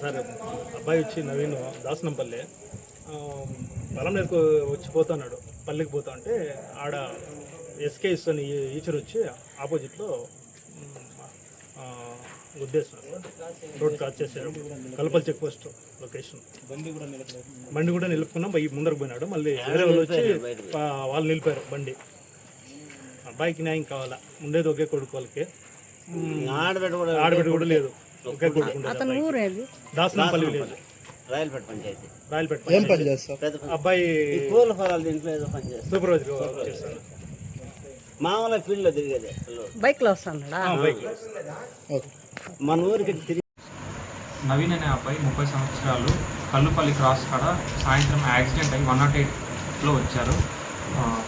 Sir అబ్బాయి వచ్చి నవీన్ దాసనంపల్లి పొలం నేర్కు వచ్చిపోతున్నాడు, పల్లెకి పోతా అంటే ఆడ ఎస్కేఎస్ అని ఈచర్ వచ్చి ఆపోజిట్లో గుద్దేస్తున్నాడు, రోడ్ క్రాస్ చేశాడు. కలపల్ చెక్ పోస్ట్ లొకేషన్. బండి కూడా నిలుపుకున్నాం, ముందరకు పోయినాడు. మళ్ళీ వేరే వాళ్ళు వచ్చి వాళ్ళు నిలిపారు బండి. అబ్బాయికి న్యాయం కావాలా, ఉండేది ఒకే కొడుకు, వాళ్ళకి ఆడబిడ్డ కూడా లేదు, ఒకే కొడుకు. దాసనంపల్లి విలేజ్, రాయలపేట పంచాయతీ. ఏం పని చేస్తారు అబ్బాయి? పూల ఫలాలు దీంట్లో ఏదో పని చేస్తారు, సూపర్వైజర్ చేస్తాడు. మామూలుగా ఫీల్డ్ లో తిరిగేది, బైక్ లో వస్తాడా? మన ఊరికి తిరిగి. నవీన్ అనే అబ్బాయి 30 సంవత్సరాలు, కల్లుపల్లి క్రాస్ కాడ సాయంత్రం యాక్సిడెంట్ అయ్యి 108లో వచ్చారు.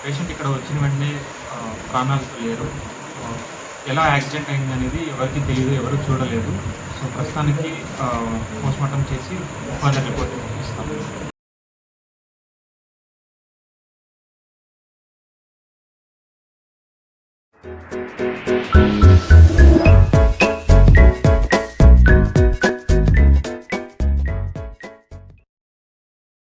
పేషెంట్ ఇక్కడ వచ్చిన వెంటనే ప్రాణాలతో లేరు. ఎలా యాక్సిడెంట్ అయింది అనేది ఎవరికి తెలియదు, ఎవరు చూడలేదు. సో ప్రస్తుతానికి పోస్ట్మార్టం చేసి ఫర్దర్ రిపోర్ట్ ఇస్తాం.